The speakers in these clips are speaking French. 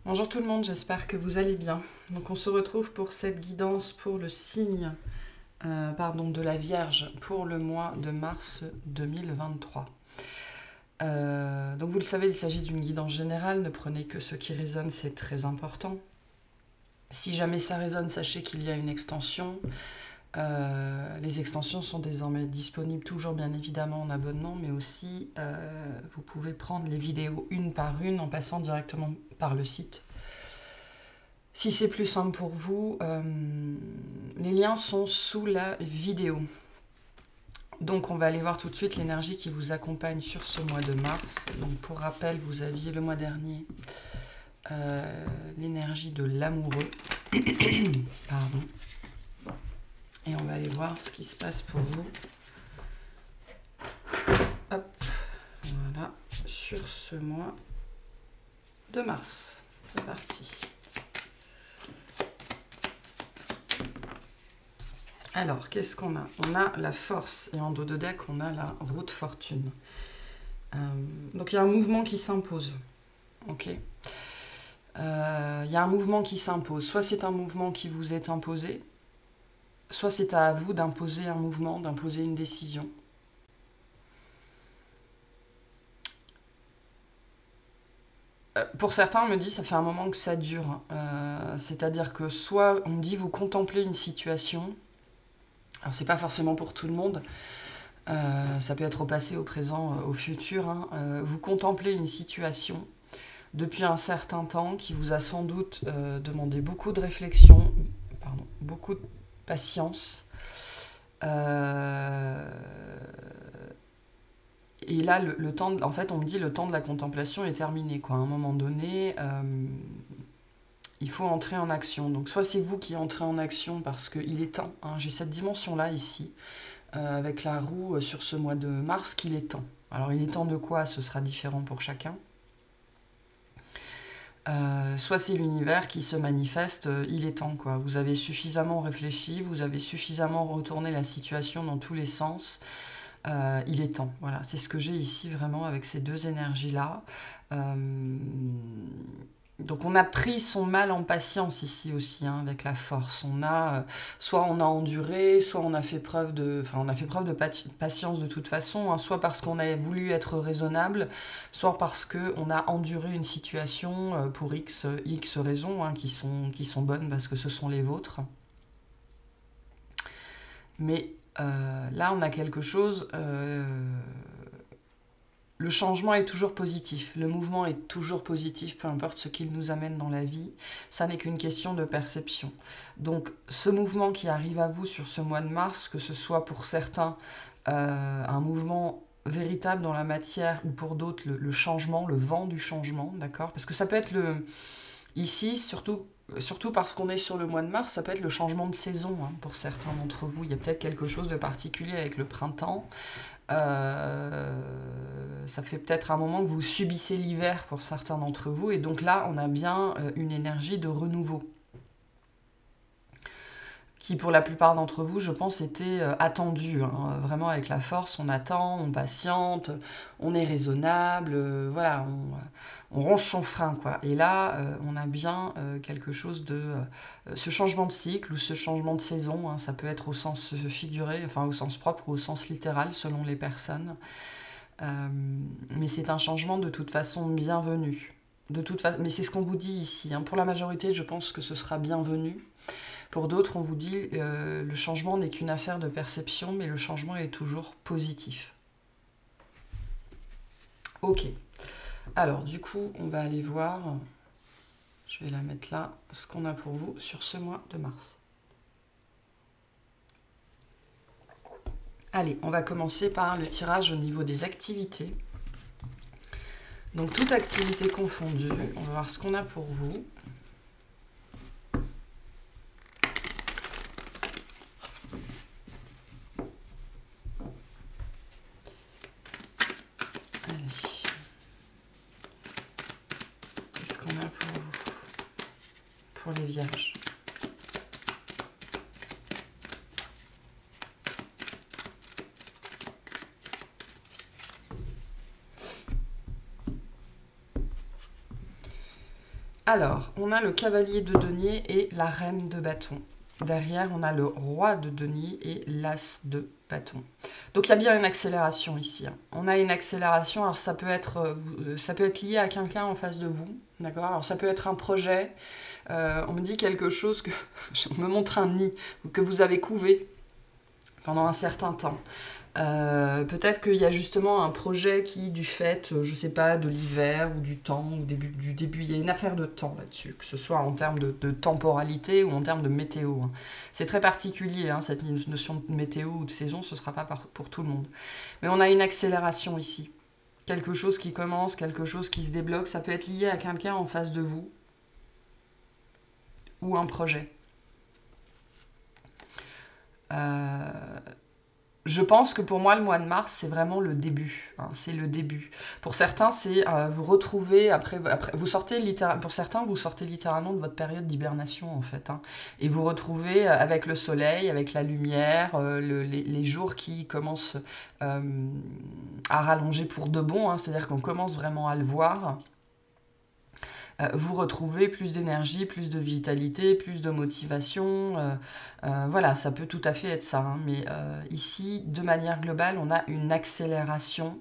Bonjour tout le monde, j'espère que vous allez bien. Donc on se retrouve pour cette guidance pour le signe de la Vierge pour le mois de mars 2023. Donc vous le savez, il s'agit d'une guidance générale, ne prenez que ce qui résonne, c'est très important. Si jamais ça résonne, sachez qu'il y a une extension. Les extensions sont désormais disponibles toujours bien évidemment en abonnement, mais aussi vous pouvez prendre les vidéos une par une en passant directement par le site. Si c'est plus simple pour vous, les liens sont sous la vidéo. Donc on va aller voir tout de suite l'énergie qui vous accompagne sur ce mois de mars. Donc pour rappel, vous aviez le mois dernier l'énergie de l'amoureux. Pardon. Et on va aller voir ce qui se passe pour vous. Hop, voilà, sur ce mois de mars. C'est parti. Alors, qu'est-ce qu'on a? On a la force, et en dos de deck, on a la roue de fortune. Donc, il y a un mouvement qui s'impose. Ok. Il y a un mouvement qui s'impose. Soit c'est un mouvement qui vous est imposé, soit c'est à vous d'imposer un mouvement, d'imposer une décision. Pour certains, on me dit ça fait un moment que ça dure. C'est-à-dire que soit on me dit vous contemplez une situation. Alors c'est pas forcément pour tout le monde. Ça peut être au passé, au présent, au futur. Hein. Vous contemplez une situation depuis un certain temps qui vous a sans doute demandé beaucoup de réflexion, beaucoup de patience. Et là, le temps, en fait, on me dit le temps de la contemplation est terminé, quoi. À un moment donné, il faut entrer en action. Donc, soit c'est vous qui entrez en action parce qu'il est temps. Hein, j'ai cette dimension-là ici, avec la roue sur ce mois de mars, qu'il est temps. Alors, il est temps de quoi? Ce sera différent pour chacun. Soit c'est l'univers qui se manifeste, il est temps, quoi. Vous avez suffisamment réfléchi, vous avez suffisamment retourné la situation dans tous les sens. Il est temps, voilà, c'est ce que j'ai ici vraiment avec ces deux énergies-là. Donc on a pris son mal en patience ici aussi, hein, avec la force. On a, soit on a enduré, soit on a fait preuve de, patience de toute façon, hein, soit parce qu'on a voulu être raisonnable, soit parce qu'on a enduré une situation pour X raisons, hein, qui sont bonnes parce que ce sont les vôtres. Mais là, on a quelque chose... le changement est toujours positif, le mouvement est toujours positif, peu importe ce qu'il nous amène dans la vie. Ça n'est qu'une question de perception. Donc, ce mouvement qui arrive à vous sur ce mois de mars, que ce soit pour certains un mouvement véritable dans la matière, ou pour d'autres le changement, le vent du changement, d'accord? Parce que ça peut être ici, surtout parce qu'on est sur le mois de mars, ça peut être le changement de saison, hein, pour certains d'entre vous. Il y a peut-être quelque chose de particulier avec le printemps. Ça fait peut-être un moment que vous subissez l'hiver pour certains d'entre vous. Et donc là, on a bien une énergie de renouveau. Qui pour la plupart d'entre vous, je pense, était attendu. Hein. Vraiment avec la force, on attend, on patiente, on est raisonnable, voilà, on ronge son frein, quoi. Et là, on a bien quelque chose de... ce changement de cycle ou ce changement de saison, hein, ça peut être au sens figuré, enfin au sens propre ou au sens littéral, selon les personnes. Mais c'est un changement de toute façon bienvenu. Mais c'est ce qu'on vous dit ici. Hein. Pour la majorité, je pense que ce sera bienvenu. Pour d'autres, on vous dit le changement n'est qu'une affaire de perception, mais le changement est toujours positif. Ok. Alors, du coup, on va aller voir, je vais la mettre là, ce qu'on a pour vous sur ce mois de mars. Allez, on va commencer par le tirage au niveau des activités. Donc, toute activité confondue, on va voir ce qu'on a pour vous. Pour les vierges. Alors, on a le cavalier de denier et la reine de bâton. Derrière, on a le roi de denier et l'as de bâton. Donc, il y a bien une accélération ici. On a une accélération, alors ça peut être lié à quelqu'un en face de vous, d'accord? Alors, ça peut être un projet, on me dit quelque chose, on me montre un nid que vous avez couvé pendant un certain temps. Peut-être qu'il y a justement un projet qui, du fait, je sais pas, de l'hiver ou du temps, ou du début, il y a une affaire de temps là-dessus, que ce soit en termes de temporalité ou en termes de météo. Hein. C'est très particulier, hein, cette notion de météo ou de saison, ce ne sera pas pour tout le monde. Mais on a une accélération ici. Quelque chose qui commence, quelque chose qui se débloque, ça peut être lié à quelqu'un en face de vous, ou un projet. Je pense que pour moi, le mois de mars, c'est vraiment le début. Hein, c'est le début. Pour certains, c'est vous retrouver après vous sortez pour certains, vous sortez littéralement de votre période d'hibernation en fait, hein, et vous retrouvez avec le soleil, avec la lumière, les jours qui commencent à rallonger pour de bon. Hein, c'est-à-dire qu'on commence vraiment à le voir. Vous retrouvez plus d'énergie, plus de vitalité, plus de motivation. Voilà, ça peut tout à fait être ça. Hein, mais ici, de manière globale, on a une accélération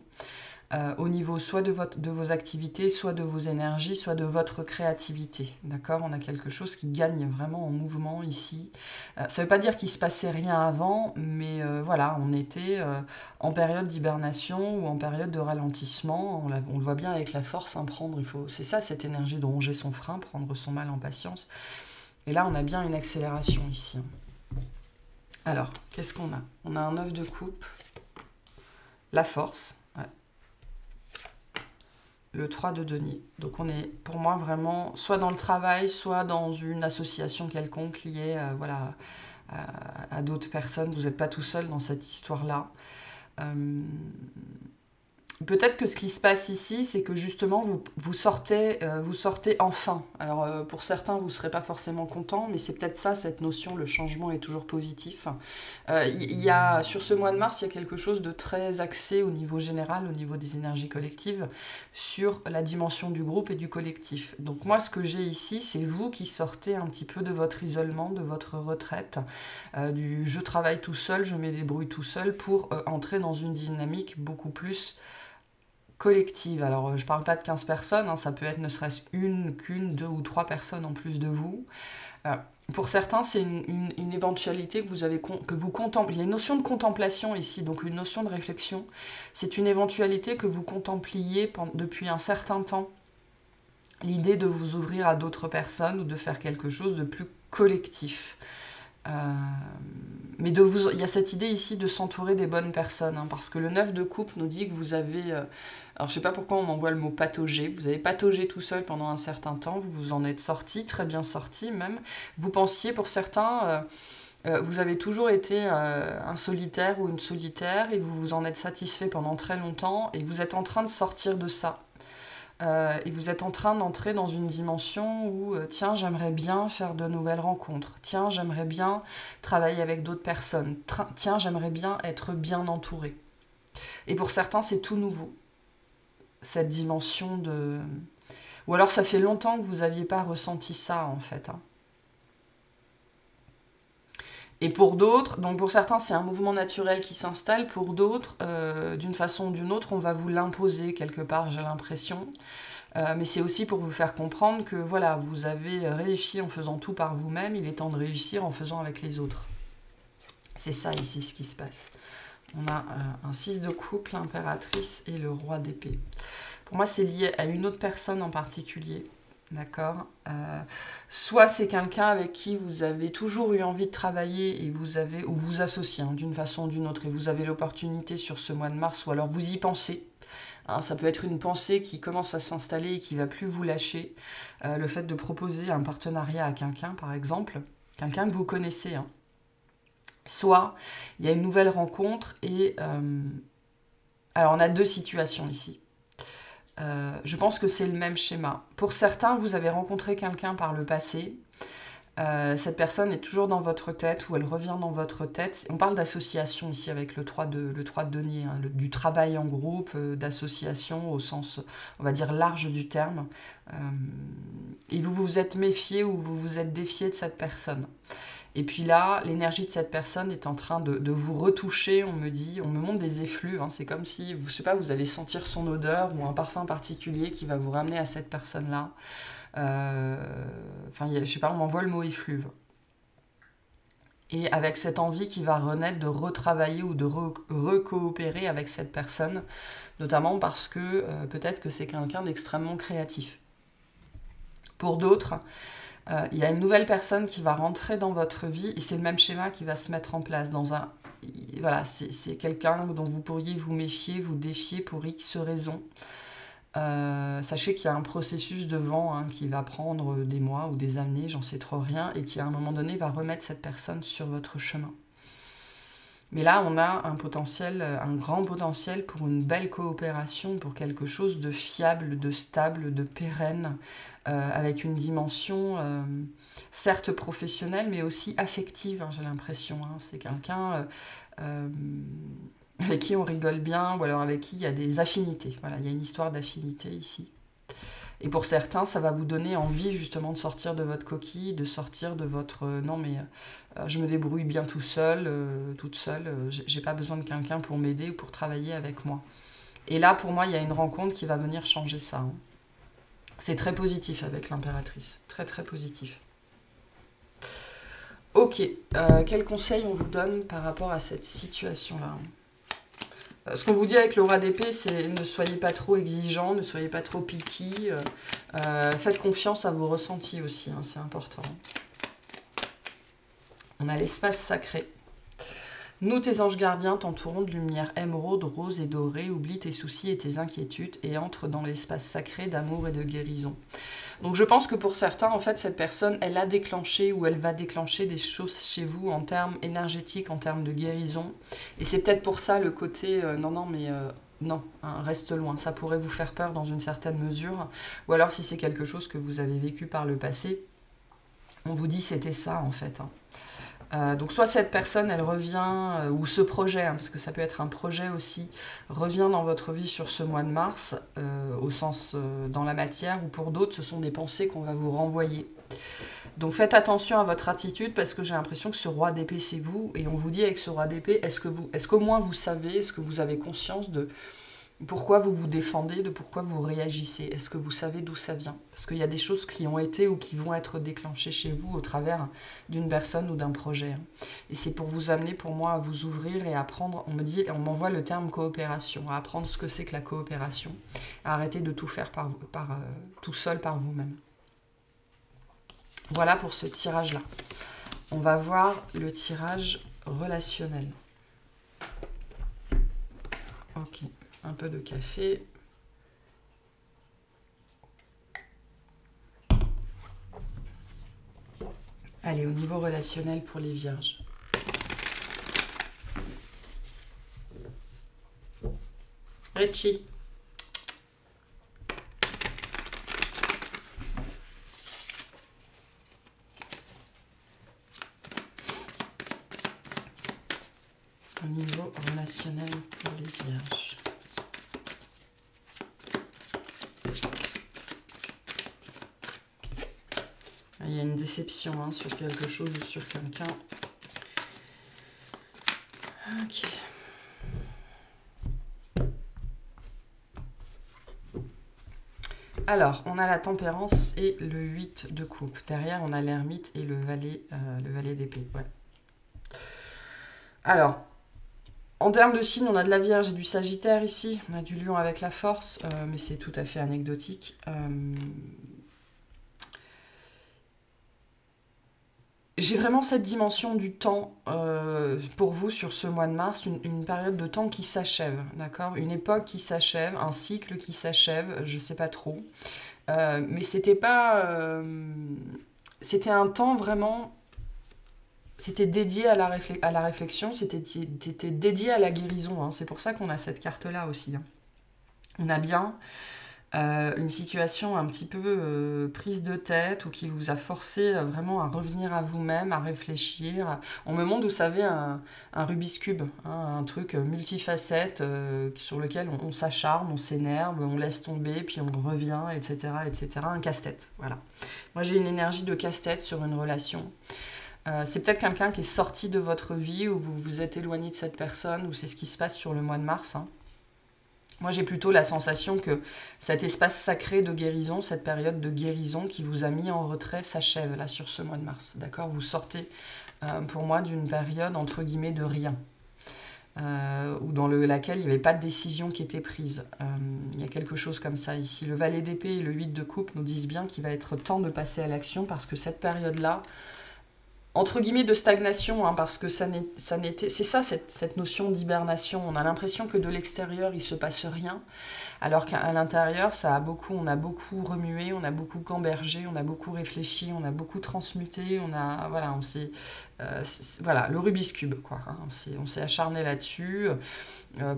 au niveau soit de vos activités, soit de vos énergies, soit de votre créativité. D'accord? On a quelque chose qui gagne vraiment en mouvement ici. Ça ne veut pas dire qu'il ne se passait rien avant, mais voilà, on était en période d'hibernation ou en période de ralentissement. On le voit bien avec la force, hein, c'est ça cette énergie de ronger son frein, prendre son mal en patience. Et là, on a bien une accélération ici. Alors, qu'est-ce qu'on a? On a un 9 de coupe, la force. Le 3 de denier. Donc on est pour moi vraiment soit dans le travail, soit dans une association quelconque liée voilà, à d'autres personnes. Vous n'êtes pas tout seul dans cette histoire-là. Peut-être que ce qui se passe ici, c'est que justement, vous sortez enfin. Alors, pour certains, vous ne serez pas forcément content, mais c'est peut-être ça, cette notion, le changement est toujours positif. Sur ce mois de mars, il y a quelque chose de très axé au niveau général, au niveau des énergies collectives, sur la dimension du groupe et du collectif. Donc moi, ce que j'ai ici, c'est vous qui sortez un petit peu de votre isolement, de votre retraite, du « je travaille tout seul, je me débrouille tout seul » pour entrer dans une dynamique beaucoup plus collective. Alors, je ne parle pas de 15 personnes, hein, ça peut être ne serait-ce qu'une, 2 ou 3 personnes en plus de vous. Pour certains, c'est une éventualité que vous contemplez. Il y a une notion de contemplation ici, donc une notion de réflexion. C'est une éventualité que vous contempliez depuis un certain temps. L'idée de vous ouvrir à d'autres personnes ou de faire quelque chose de plus collectif. Mais il y a cette idée ici de s'entourer des bonnes personnes, hein, parce que le 9 de coupe nous dit que vous avez... alors je sais pas pourquoi on m'envoie le mot patauger, vous avez pataugé tout seul pendant un certain temps, vous vous en êtes sorti, très bien sorti même. Vous pensiez pour certains... vous avez toujours été un solitaire ou une solitaire et vous vous en êtes satisfait pendant très longtemps et vous êtes en train de sortir de ça. Et vous êtes en train d'entrer dans une dimension où, tiens, j'aimerais bien faire de nouvelles rencontres, tiens, j'aimerais bien travailler avec d'autres personnes, tiens, j'aimerais bien être bien entouré. Et pour certains, c'est tout nouveau, cette dimension de... Ou alors ça fait longtemps que vous n'aviez pas ressenti ça, en fait. Hein. Et pour d'autres, donc pour certains, c'est un mouvement naturel qui s'installe. Pour d'autres, d'une façon ou d'une autre, on va vous l'imposer quelque part, j'ai l'impression. Mais c'est aussi pour vous faire comprendre que voilà, vous avez réussi en faisant tout par vous-même. Il est temps de réussir en faisant avec les autres. C'est ça ici ce qui se passe. On a un 6 de coupe, l'impératrice et le roi d'épée. Pour moi, c'est lié à une autre personne en particulier. D'accord. Soit c'est quelqu'un avec qui vous avez toujours eu envie de travailler et ou vous associez hein, d'une façon ou d'une autre et vous avez l'opportunité sur ce mois de mars ou alors vous y pensez. Hein, ça peut être une pensée qui commence à s'installer et qui ne va plus vous lâcher. Le fait de proposer un partenariat à quelqu'un, par exemple, quelqu'un que vous connaissez. Hein. Soit il y a une nouvelle rencontre et... alors on a deux situations ici. Je pense que c'est le même schéma. Pour certains, vous avez rencontré quelqu'un par le passé Cette personne est toujours dans votre tête ou elle revient dans votre tête. On parle d'association ici avec le 3 de denier, hein, du travail en groupe, d'association au sens, on va dire, large du terme. Et vous vous êtes méfié ou vous vous êtes défié de cette personne. Et puis là, l'énergie de cette personne est en train de vous retoucher, on me montre des effluves, hein, c'est comme si, je sais pas, vous allez sentir son odeur ou un parfum particulier qui va vous ramener à cette personne-là. Enfin, je sais pas, on m'envoie le mot effluve. Et avec cette envie qui va renaître de retravailler ou de recoopérer avec cette personne, notamment parce que peut-être que c'est quelqu'un d'extrêmement créatif. Pour d'autres, il y a une nouvelle personne qui va rentrer dans votre vie et c'est le même schéma qui va se mettre en place. Voilà, c'est quelqu'un dont vous pourriez vous méfier, vous défier pour X raisons. Sachez qu'il y a un processus devant hein, qui va prendre des mois ou des années, j'en sais trop rien, et qui à un moment donné va remettre cette personne sur votre chemin. Mais là, on a un potentiel, un grand potentiel pour une belle coopération, pour quelque chose de fiable, de stable, de pérenne, avec une dimension certes professionnelle, mais aussi affective, hein, j'ai l'impression. Hein. C'est quelqu'un avec qui on rigole bien, ou alors avec qui il y a des affinités. Voilà, il y a une histoire d'affinité ici. Et pour certains, ça va vous donner envie justement de sortir de votre coquille, de sortir de votre non mais je me débrouille bien tout seul, toute seule, j'ai pas besoin de quelqu'un pour m'aider ou pour travailler avec moi. Et là, pour moi, il y a une rencontre qui va venir changer ça. Hein. C'est très positif avec l'impératrice, très très positif. Ok, quels conseils on vous donne par rapport à cette situation-là ? Ce qu'on vous dit avec le roi d'épée, c'est ne soyez pas trop exigeant, ne soyez pas trop picky. Faites confiance à vos ressentis aussi, hein, c'est important. On a l'espace sacré. Nous, tes anges gardiens, t'entourons de lumière émeraude, rose et dorée. Oublie tes soucis et tes inquiétudes et entre dans l'espace sacré d'amour et de guérison. Donc je pense que pour certains, en fait, cette personne, elle a déclenché ou elle va déclencher des choses chez vous en termes énergétiques, en termes de guérison. Et c'est peut-être pour ça le côté non, hein, reste loin. Ça pourrait vous faire peur dans une certaine mesure. Ou alors si c'est quelque chose que vous avez vécu par le passé, on vous dit c'était ça en fait. Hein. Donc soit cette personne, elle revient, ou ce projet, hein, parce que ça peut être un projet aussi, revient dans votre vie sur ce mois de mars, au sens dans la matière, ou pour d'autres, ce sont des pensées qu'on va vous renvoyer. Donc faites attention à votre attitude, parce que j'ai l'impression que ce roi d'épée, c'est vous, et on vous dit avec ce roi d'épée, est-ce qu'au moins vous savez, est-ce que vous avez conscience de pourquoi vous vous défendez, de pourquoi vous réagissez? Est-ce que vous savez d'où ça vient? Parce qu'il y a des choses qui ont été ou qui vont être déclenchées chez vous au travers d'une personne ou d'un projet. Et c'est pour vous amener, pour moi, à vous ouvrir et à apprendre. On m'envoie le terme coopération, à apprendre ce que c'est que la coopération, à arrêter de tout faire tout seul par vous-même. Voilà pour ce tirage-là. On va voir le tirage relationnel. Ok. Un peu de café. Allez, au niveau relationnel pour les vierges. Richie. Au niveau relationnel pour les vierges. Il y a une déception hein, sur quelque chose ou sur quelqu'un. Ok. Alors, on a la tempérance et le 8 de coupe. Derrière, on a l'ermite et le valet d'épée. Ouais. Alors, en termes de signes, on a de la Vierge et du Sagittaire ici. On a du Lion avec la force, mais c'est tout à fait anecdotique. J'ai vraiment cette dimension du temps pour vous sur ce mois de mars, une période de temps qui s'achève, d'accord? Une époque qui s'achève, un cycle qui s'achève, je ne sais pas trop. Mais c'était pas... c'était un temps vraiment... C'était dédié à la réflexion, c'était dédié à la guérison. Hein. C'est pour ça qu'on a cette carte-là aussi. Hein. On a bien... une situation un petit peu prise de tête ou qui vous a forcé vraiment à revenir à vous-même, à réfléchir. On me montre, vous savez, un Rubik's Cube, hein, un truc multifacette sur lequel on s'acharne, on s'énerve, on laisse tomber, puis on revient, etc., etc. Un casse-tête, voilà. Moi, j'ai une énergie de casse-tête sur une relation. C'est peut-être quelqu'un qui est sorti de votre vie ou vous vous êtes éloigné de cette personne ou c'est ce qui se passe sur le mois de mars, hein. Moi, j'ai plutôt la sensation que cet espace sacré de guérison, cette période de guérison qui vous a mis en retrait s'achève là sur ce mois de mars. D'accord? Vous sortez pour moi d'une période entre guillemets de rien. Ou dans laquelle il n'y avait pas de décision qui était prise. Il y a quelque chose comme ça ici. Le valet d'épée et le 8 de coupe nous disent bien qu'il va être temps de passer à l'action parce que cette période-là, entre guillemets de stagnation, hein, parce que c'est ça cette notion d'hibernation. On a l'impression que de l'extérieur il se passe rien, alors qu'à l'intérieur on a beaucoup remué, on a beaucoup gambergé, on a beaucoup réfléchi, on a beaucoup transmuté, voilà le Rubik's Cube quoi. Hein, on s'est acharné là-dessus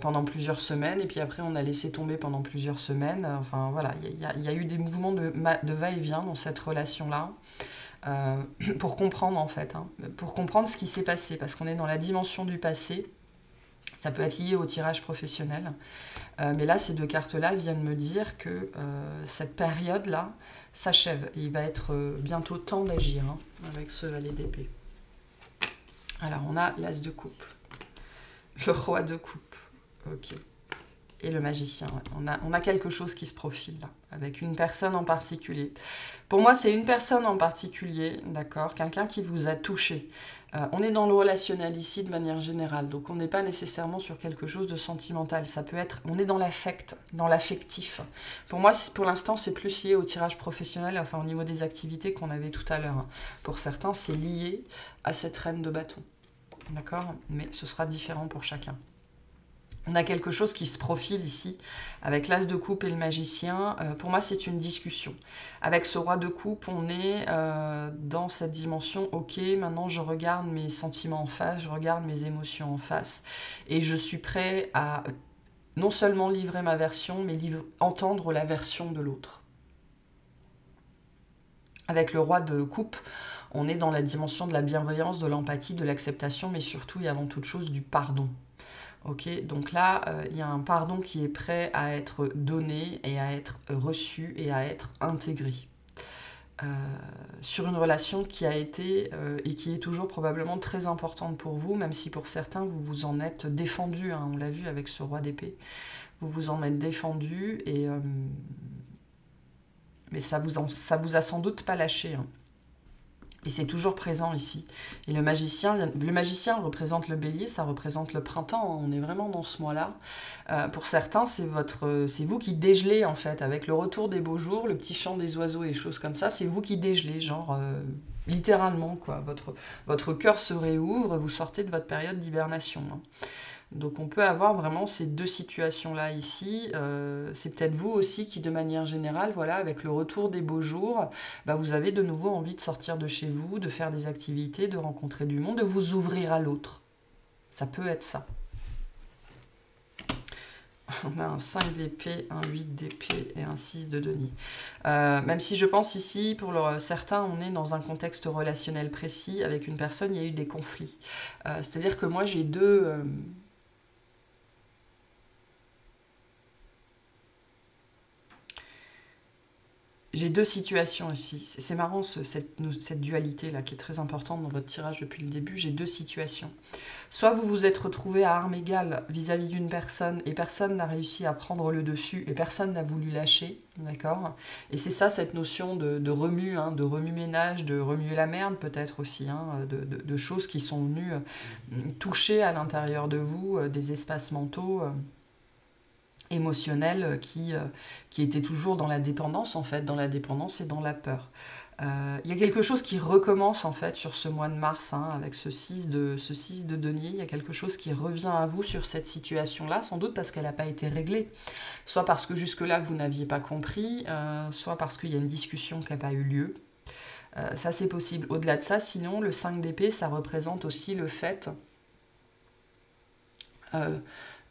pendant plusieurs semaines et puis après on a laissé tomber pendant plusieurs semaines. Enfin voilà, il y a eu des mouvements de va-et-vient dans cette relation là. Pour comprendre en fait, hein, pour comprendre ce qui s'est passé, parce qu'on est dans la dimension du passé, ça peut être lié au tirage professionnel, mais là ces deux cartes-là viennent me dire que cette période-là s'achève, et il va être bientôt temps d'agir hein, avec ce valet d'épée. Alors on a l'as de coupe, le roi de coupe, ok, et le magicien, ouais. On a quelque chose qui se profile là, avec une personne en particulier. Pour moi, c'est une personne en particulier, d'accord, quelqu'un qui vous a touché. On est dans le relationnel ici de manière générale, donc on n'est pas nécessairement sur quelque chose de sentimental. Ça peut être, on est dans l'affect, dans l'affectif. Pour moi, pour l'instant, c'est plus lié au tirage professionnel, enfin au niveau des activités qu'on avait tout à l'heure. Pour certains, c'est lié à cette reine de bâton, d'accord, mais ce sera différent pour chacun. On a quelque chose qui se profile ici, avec l'as de coupe et le magicien. Pour moi, c'est une discussion. Avec ce roi de coupe, on est dans cette dimension, ok, maintenant je regarde mes sentiments en face, je regarde mes émotions en face, et je suis prêt à non seulement livrer ma version, mais entendre la version de l'autre. Avec le roi de coupe, on est dans la dimension de la bienveillance, de l'empathie, de l'acceptation, mais surtout et avant toute chose du pardon. Ok, donc là, il y a un pardon qui est prêt à être donné et à être reçu et à être intégré. Sur une relation qui a été et qui est toujours probablement très importante pour vous, même si pour certains, vous vous en êtes défendu, hein, on l'a vu avec ce roi d'épée, vous vous en êtes défendu, mais ça vous a sans doute pas lâché, hein. Et c'est toujours présent ici. Et le magicien représente le bélier, ça représente le printemps. On est vraiment dans ce mois-là. Pour certains, c'est vous qui dégelez, en fait, avec le retour des beaux jours, le petit chant des oiseaux et choses comme ça. C'est vous qui dégelez, genre, littéralement, quoi. Votre cœur se réouvre, vous sortez de votre période d'hibernation, hein. Donc on peut avoir vraiment ces deux situations-là ici. C'est peut-être vous aussi qui, de manière générale, voilà, avec le retour des beaux jours, vous avez de nouveau envie de sortir de chez vous, de faire des activités, de rencontrer du monde, de vous ouvrir à l'autre. Ça peut être ça. On a un 5 d'épée, un 8 d'épée et un 6 de denier. Même si je pense ici, pour certains, on est dans un contexte relationnel précis. Avec une personne, il y a eu des conflits. C'est-à-dire que moi, j'ai deux situations ici. C'est marrant cette dualité-là qui est très importante dans votre tirage depuis le début. J'ai deux situations. Soit vous vous êtes retrouvé à armes égales vis-à-vis d'une personne et personne n'a réussi à prendre le dessus et personne n'a voulu lâcher, d'accord? Et c'est ça cette notion de remue, hein, de remue-ménage, de remuer la merde peut-être aussi, hein, de choses qui sont venues toucher à l'intérieur de vous des espaces mentaux émotionnel qui était toujours dans la dépendance, en fait, dans la dépendance et dans la peur. Il y a quelque chose qui recommence, en fait, sur ce mois de mars, hein, avec ce 6 de denier. Il y a quelque chose qui revient à vous sur cette situation-là, sans doute parce qu'elle n'a pas été réglée. Soit parce que jusque-là, vous n'aviez pas compris, soit parce qu'il y a une discussion qui n'a pas eu lieu. Ça, c'est possible. Au-delà de ça, sinon, le 5 d'épée, ça représente aussi le fait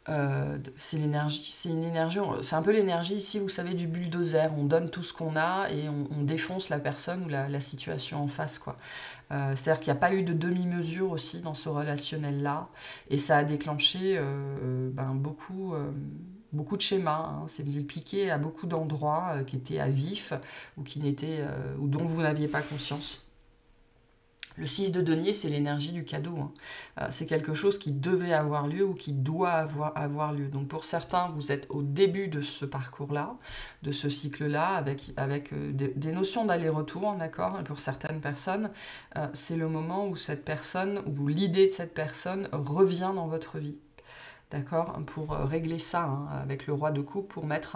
c'est l'énergie, c'est une énergie, c'est un peu l'énergie ici, vous savez, du bulldozer. On donne tout ce qu'on a et on défonce la personne ou la situation en face, quoi. C'est-à-dire qu'il n'y a pas eu de demi-mesure aussi dans ce relationnel-là, et ça a déclenché beaucoup de schémas, hein. C'est venu piquer à beaucoup d'endroits qui étaient à vif ou qui n'étaient ou dont vous n'aviez pas conscience. Le 6 de denier, c'est l'énergie du cadeau, hein. C'est quelque chose qui devait avoir lieu ou qui doit avoir lieu. Donc pour certains, vous êtes au début de ce parcours-là, de ce cycle-là, avec des notions d'aller-retour, d'accord. Pour certaines personnes, c'est le moment où cette personne, ou l'idée de cette personne revient dans votre vie. D'accord, pour régler ça, hein, avec le roi de coupe, pour mettre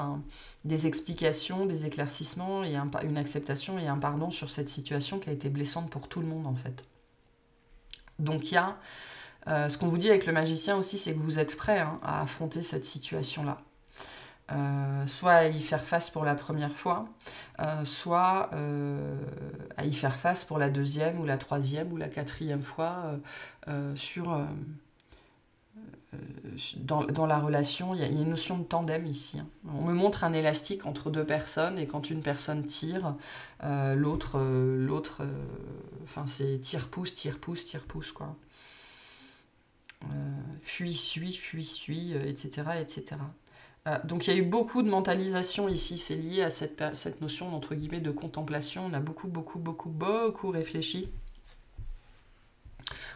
des explications, des éclaircissements, et une acceptation et un pardon sur cette situation qui a été blessante pour tout le monde, en fait. Donc il y a, ce qu'on vous dit avec le magicien aussi, c'est que vous êtes prêt, hein, à affronter cette situation-là. Soit à y faire face pour la première fois, soit à y faire face pour la deuxième, ou la troisième, ou la quatrième fois, dans la relation. Il y a une notion de tandem ici, hein. On me montre un élastique entre deux personnes, et quand une personne tire, l'autre, c'est tire-pousse, tire-pousse, tire-pousse, quoi. Fuis, suis, etc., etc. Donc il y a eu beaucoup de mentalisation ici, c'est lié à cette notion d'entre guillemets de contemplation. On a beaucoup réfléchi.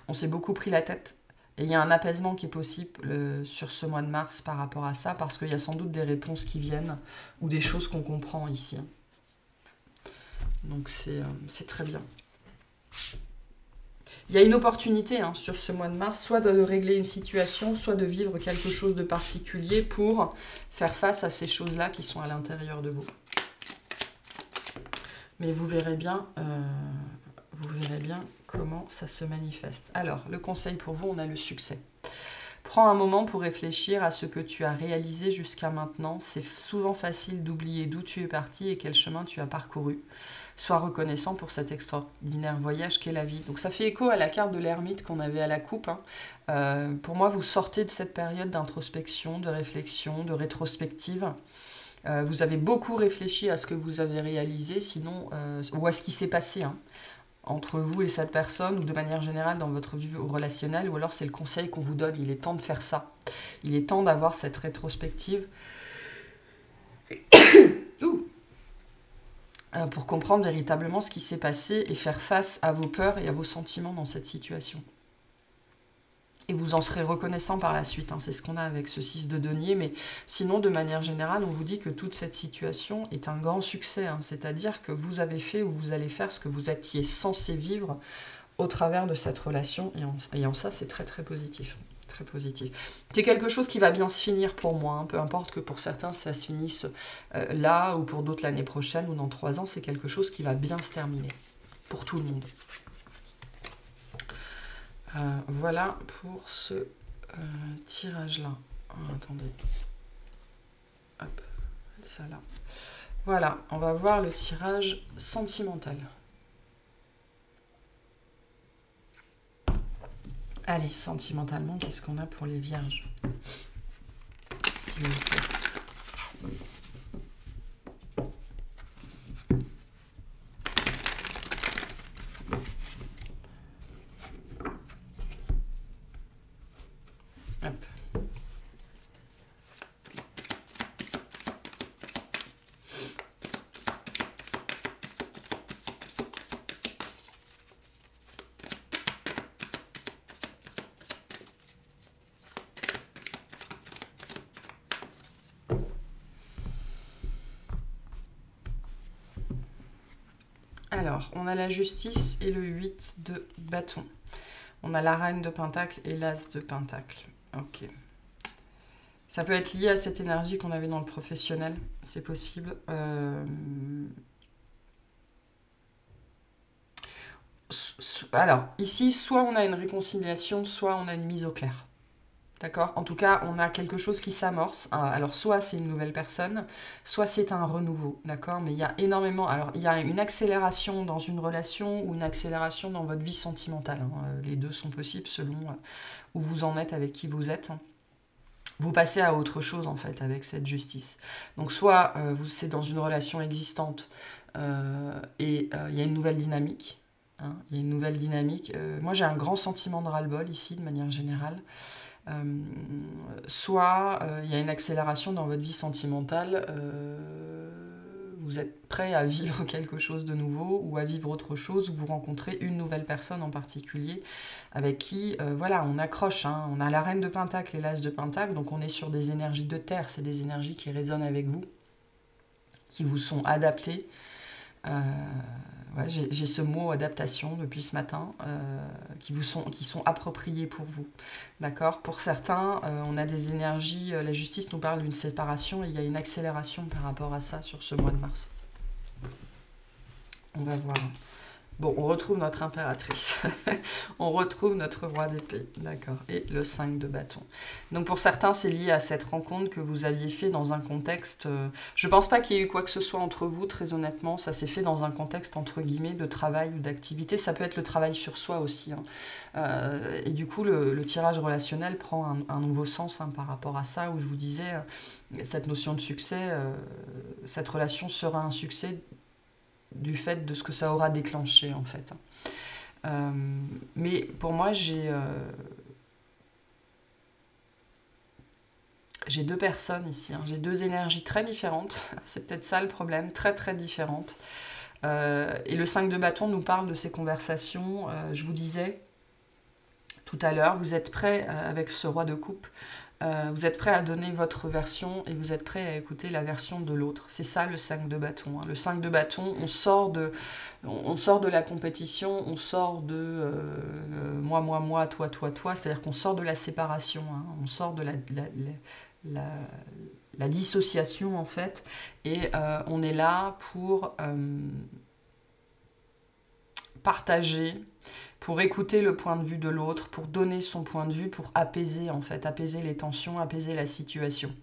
On s'est beaucoup pris la tête. Et il y a un apaisement qui est possible sur ce mois de mars par rapport à ça, parce qu'il y a sans doute des réponses qui viennent, ou des choses qu'on comprend ici. Donc c'est très bien. Il y a une opportunité, hein, sur ce mois de mars, soit de régler une situation, soit de vivre quelque chose de particulier pour faire face à ces choses-là qui sont à l'intérieur de vous. Mais vous verrez bien comment ça se manifeste. Alors, le conseil pour vous, on a le succès. Prends un moment pour réfléchir à ce que tu as réalisé jusqu'à maintenant. C'est souvent facile d'oublier d'où tu es parti et quel chemin tu as parcouru. Sois reconnaissant pour cet extraordinaire voyage qu'est la vie. Donc ça fait écho à la carte de l'ermite qu'on avait à la coupe, hein. Pour moi, vous sortez de cette période d'introspection, de réflexion, de rétrospective. Vous avez beaucoup réfléchi à ce que vous avez réalisé, sinon, ou à ce qui s'est passé, hein, entre vous et cette personne, ou de manière générale dans votre vie relationnelle, ou alors c'est le conseil qu'on vous donne. Il est temps de faire ça. Il est temps d'avoir cette rétrospective pour comprendre véritablement ce qui s'est passé et faire face à vos peurs et à vos sentiments dans cette situation. Et vous en serez reconnaissant par la suite, hein. C'est ce qu'on a avec ce 6 de denier, mais sinon, de manière générale, on vous dit que toute cette situation est un grand succès, hein. C'est-à-dire que vous avez fait ou vous allez faire ce que vous étiez censé vivre au travers de cette relation, et en ça, c'est très très positif. Très positif. C'est quelque chose qui va bien se finir pour moi, hein. Peu importe que pour certains, ça se finisse là, ou pour d'autres l'année prochaine, ou dans 3 ans, c'est quelque chose qui va bien se terminer, pour tout le monde. Voilà pour ce tirage-là. Attendez. Hop, ça là. Voilà, on va voir le tirage sentimental. Allez, sentimentalement, qu'est-ce qu'on a pour les vierges? S'il vous plaît. Alors, on a la justice et le 8 de bâton. On a la reine de pentacle et l'as de pentacle. Ok. Ça peut être lié à cette énergie qu'on avait dans le professionnel, c'est possible. Alors, ici, soit on a une réconciliation, soit on a une mise au clair. D'accord? En tout cas, on a quelque chose qui s'amorce. Alors, soit c'est une nouvelle personne, soit c'est un renouveau. D'accord? Mais il y a énormément... Alors, il y a une accélération dans une relation ou une accélération dans votre vie sentimentale, hein. Les deux sont possibles selon où vous en êtes, avec qui vous êtes. vous passez à autre chose en fait avec cette justice. Donc soit c'est dans une relation existante et il y a une nouvelle dynamique. Hein, il y a une nouvelle dynamique. Moi j'ai un grand sentiment de ras-le-bol ici de manière générale. Soit il y a une accélération dans votre vie sentimentale. Vous êtes prêt à vivre quelque chose de nouveau ou à vivre autre chose, ou vous rencontrez une nouvelle personne en particulier avec qui, voilà, on accroche. Hein. On a la reine de Pentacle et l'as de Pentacle, donc on est sur des énergies de terre, c'est des énergies qui résonnent avec vous, qui vous sont adaptées. Ouais, j'ai ce mot adaptation depuis ce matin, qui sont appropriés pour vous. D'accord ? Pour certains, on a des énergies, la justice nous parle d'une séparation, et il y a une accélération par rapport à ça sur ce mois de mars. On va voir. Bon, on retrouve notre impératrice. On retrouve notre roi d'épée. D'accord. Et le 5 de bâton. Donc pour certains, c'est lié à cette rencontre que vous aviez fait dans un contexte... je pense pas qu'il y ait eu quoi que ce soit entre vous, très honnêtement. Ça s'est fait dans un contexte, entre guillemets, de travail ou d'activité. Ça peut être le travail sur soi aussi. Hein. Et du coup, le tirage relationnel prend un nouveau sens hein, par rapport à ça, où je vous disais, cette notion de succès, cette relation sera un succès du fait de ce que ça aura déclenché en fait. Mais pour moi j'ai deux personnes ici, hein. J'ai deux énergies très différentes, c'est peut-être ça le problème, très très différentes. Et le 5 de bâton nous parle de ces conversations, je vous disais tout à l'heure, vous êtes prêts avec ce roi de coupe, vous êtes prêt à donner votre version et vous êtes prêt à écouter la version de l'autre. C'est ça le 5 de bâton. Hein. Le 5 de bâton, on sort de la compétition, on sort de moi, toi, c'est-à-dire qu'on sort de la séparation, hein. On sort de la dissociation en fait, et on est là pour partager, pour écouter le point de vue de l'autre, pour donner son point de vue, pour apaiser en fait, apaiser les tensions, apaiser la situation.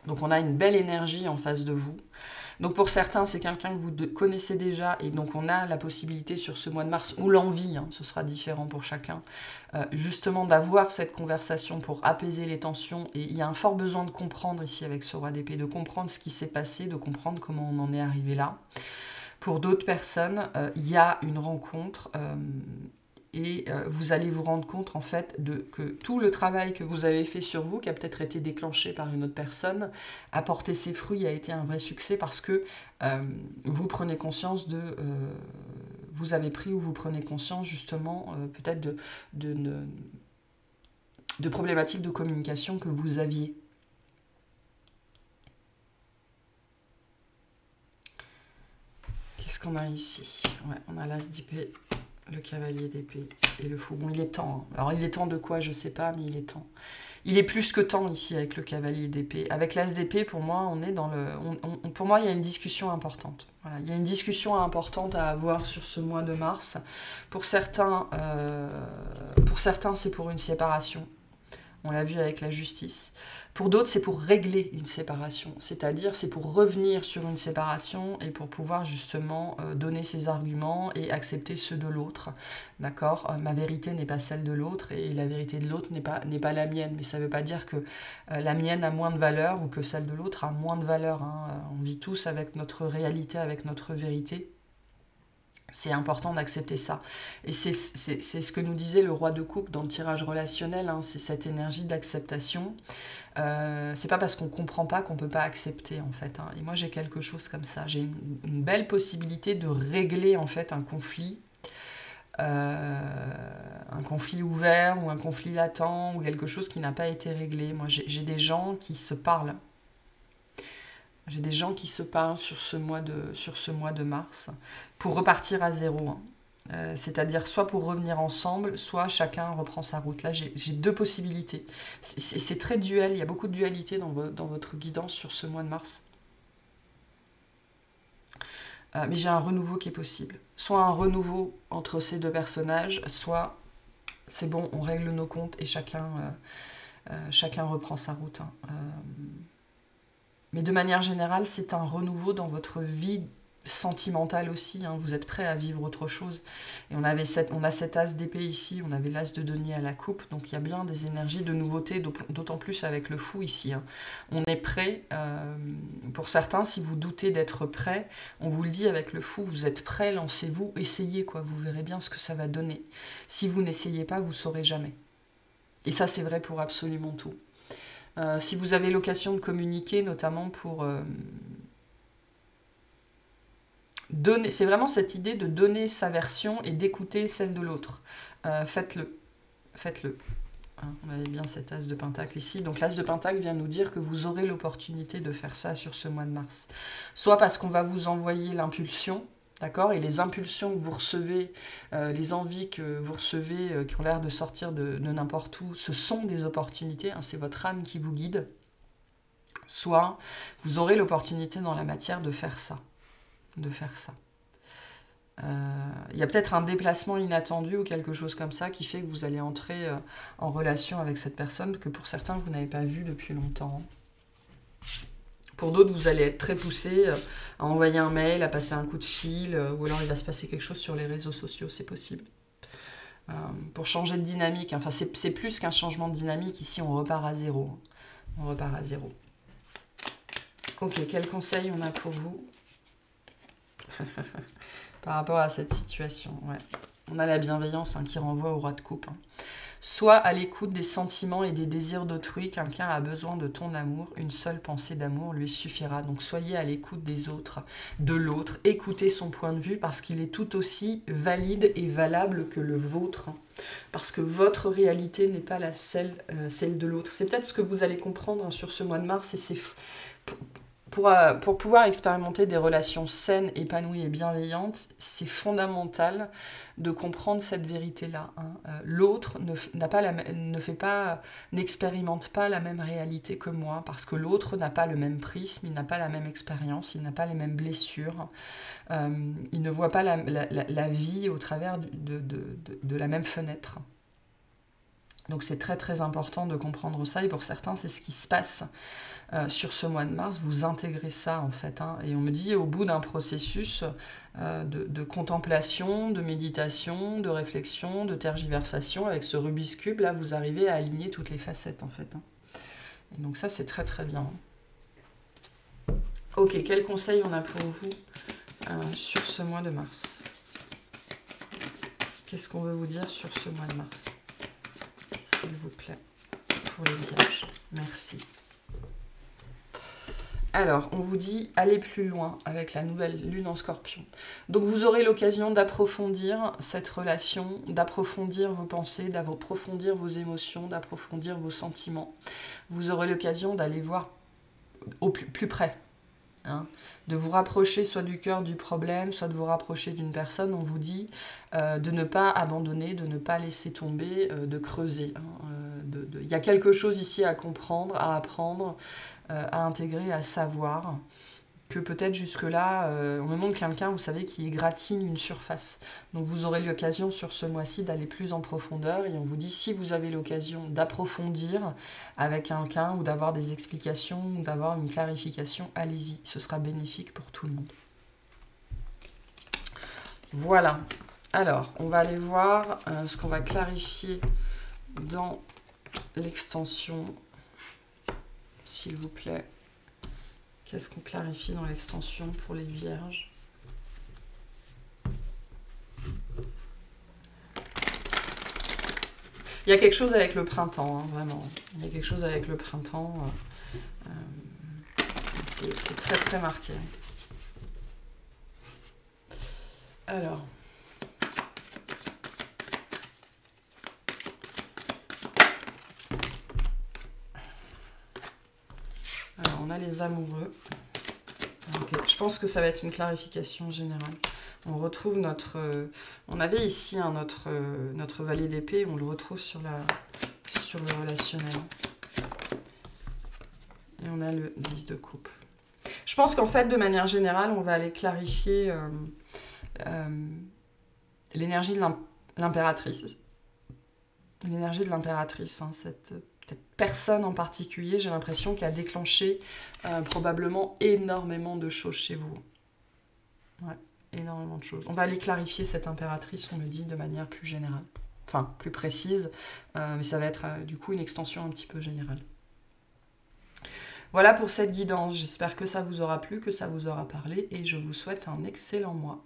Donc on a une belle énergie en face de vous. Donc pour certains, c'est quelqu'un que vous connaissez déjà, et donc on a la possibilité sur ce mois de mars, ou l'envie, hein, ce sera différent pour chacun, justement d'avoir cette conversation pour apaiser les tensions, et il y a un fort besoin de comprendre ici avec ce roi d'épée, de comprendre ce qui s'est passé, de comprendre comment on en est arrivé là. Pour d'autres personnes, il y a une rencontre et vous allez vous rendre compte en fait que tout le travail que vous avez fait sur vous, qui a peut-être été déclenché par une autre personne, a porté ses fruits, a été un vrai succès parce que vous prenez conscience vous avez pris ou vous prenez conscience justement peut-être de problématiques de communication que vous aviez. Qu'est-ce qu'on a ici? Ouais, on a l'as d'épée, le cavalier d'épée et le fou. Bon, il est temps. Hein. Alors, il est temps de quoi? Je sais pas, mais il est temps. Il est plus que temps ici avec le cavalier d'épée. Avec l'as d'épée, pour moi, on est dans le... pour moi, il y a une discussion importante. Voilà, il y a une discussion importante à avoir sur ce mois de mars. Pour certains, c'est pour une séparation. On l'a vu avec la justice. Pour d'autres, c'est pour régler une séparation. C'est-à-dire, c'est pour revenir sur une séparation et pour pouvoir justement donner ses arguments et accepter ceux de l'autre. D'accord ? Ma vérité n'est pas celle de l'autre et la vérité de l'autre n'est pas la mienne. Mais ça ne veut pas dire que la mienne a moins de valeur ou que celle de l'autre a moins de valeur. Hein. On vit tous avec notre réalité, avec notre vérité. C'est important d'accepter ça. Et c'est ce que nous disait le roi de coupe dans le tirage relationnel, hein, c'est cette énergie d'acceptation. C'est pas parce qu'on comprend pas qu'on peut pas accepter, en fait. Hein. Et moi, j'ai quelque chose comme ça. J'ai une belle possibilité de régler, en fait, un conflit ouvert ou un conflit latent ou quelque chose qui n'a pas été réglé. Moi, j'ai des gens qui se parlent. J'ai des gens qui se parlent sur ce mois de mars pour repartir à zéro. Hein. C'est-à-dire soit pour revenir ensemble, soit chacun reprend sa route. Là, j'ai deux possibilités. C'est très duel, il y a beaucoup de dualité dans votre guidance sur ce mois de mars. Mais j'ai un renouveau qui est possible. Soit un renouveau entre ces deux personnages, soit c'est bon, on règle nos comptes et chacun reprend sa route. Hein. Mais de manière générale, c'est un renouveau dans votre vie, sentimental aussi, hein, vous êtes prêt à vivre autre chose. Et on a cet as d'épée ici, on avait l'as de denier à la coupe, donc il y a bien des énergies de nouveauté, d'autant plus avec le fou ici. Hein. On est prêt, pour certains, si vous doutez d'être prêt, on vous le dit avec le fou, vous êtes prêt, lancez-vous, essayez, quoi, vous verrez bien ce que ça va donner. Si vous n'essayez pas, vous ne saurez jamais. Et ça, c'est vrai pour absolument tout. Si vous avez l'occasion de communiquer, notamment pour... donner, c'est vraiment cette idée de donner sa version et d'écouter celle de l'autre. Faites-le. Faites-le. Hein, on avait bien cet as de pentacle ici. Donc l'as de pentacle vient nous dire que vous aurez l'opportunité de faire ça sur ce mois de mars. Soit parce qu'on va vous envoyer l'impulsion, d'accord, et les impulsions que vous recevez, les envies que vous recevez, qui ont l'air de sortir de n'importe où, ce sont des opportunités, hein, c'est votre âme qui vous guide. Soit vous aurez l'opportunité dans la matière de faire ça. Il y a peut-être un déplacement inattendu ou quelque chose comme ça qui fait que vous allez entrer en relation avec cette personne que pour certains vous n'avez pas vu depuis longtemps. Pour d'autres, vous allez être très poussé à envoyer un mail, à passer un coup de fil, ou alors il va se passer quelque chose sur les réseaux sociaux, c'est possible. Pour changer de dynamique, enfin c'est plus qu'un changement de dynamique, ici on repart à zéro. On repart à zéro. Ok, quel conseil on a pour vous par rapport à cette situation? Ouais. On a la bienveillance, hein, qui renvoie au roi de coupe. Hein. Sois à l'écoute des sentiments et des désirs d'autrui. Quelqu'un a besoin de ton amour. Une seule pensée d'amour lui suffira. Donc soyez à l'écoute des autres, de l'autre. Écoutez son point de vue parce qu'il est tout aussi valide et valable que le vôtre. Parce que votre réalité n'est pas celle de l'autre. C'est peut-être ce que vous allez comprendre, hein, sur ce mois de mars. Et c'est... Pour pouvoir expérimenter des relations saines, épanouies et bienveillantes, c'est fondamental de comprendre cette vérité-là. Hein. L'autre n'expérimente pas la même réalité que moi, parce que l'autre n'a pas le même prisme, il n'a pas la même expérience, il n'a pas les mêmes blessures, il ne voit pas la vie au travers de la même fenêtre. Donc c'est très très important de comprendre ça, et pour certains c'est ce qui se passe sur ce mois de mars, vous intégrez ça en fait, hein. Et on me dit au bout d'un processus de contemplation, de méditation, de réflexion, de tergiversation, avec ce Rubik's Cube, là vous arrivez à aligner toutes les facettes en fait, hein. Et donc ça c'est très très bien. Ok, quel conseil on a pour vous sur ce mois de mars? Qu'est-ce qu'on veut vous dire sur ce mois de mars? S'il vous plaît, pour les vierges. Merci. Alors, on vous dit, allez plus loin avec la nouvelle lune en scorpion. Donc, vous aurez l'occasion d'approfondir cette relation, d'approfondir vos pensées, d'approfondir vos émotions, d'approfondir vos sentiments. Vous aurez l'occasion d'aller voir au plus près. Hein, de vous rapprocher soit du cœur du problème, soit de vous rapprocher d'une personne. On vous dit de ne pas abandonner, de ne pas laisser tomber, de creuser. Hein, il y a quelque chose ici à comprendre, à apprendre, à intégrer, à savoir, que peut-être jusque-là, on me montre quelqu'un, vous savez, qui égratigne une surface. Donc vous aurez l'occasion sur ce mois-ci d'aller plus en profondeur, et on vous dit, si vous avez l'occasion d'approfondir avec quelqu'un, ou d'avoir des explications, ou d'avoir une clarification, allez-y, ce sera bénéfique pour tout le monde. Voilà. Alors, on va aller voir ce qu'on va clarifier dans l'extension, s'il vous plaît. Qu'est-ce qu'on clarifie dans l'extension pour les vierges? Il y a quelque chose avec le printemps, hein, vraiment. Il y a quelque chose avec le printemps. C'est très très marqué. Alors... on a les amoureux. Okay. Je pense que ça va être une clarification générale. On retrouve notre... on avait ici hein, notre valet d'épée, on le retrouve sur le relationnel. Et on a le 10 de coupe. Je pense qu'en fait, de manière générale, on va aller clarifier l'énergie de l'impératrice. L'énergie de l'impératrice, hein, cette personne en particulier, j'ai l'impression, qui a déclenché probablement énormément de choses chez vous. Ouais, énormément de choses. On va aller clarifier cette impératrice, on me dit, de manière plus générale. Enfin, plus précise, mais ça va être du coup une extension un petit peu générale. Voilà pour cette guidance. J'espère que ça vous aura plu, que ça vous aura parlé, et je vous souhaite un excellent mois.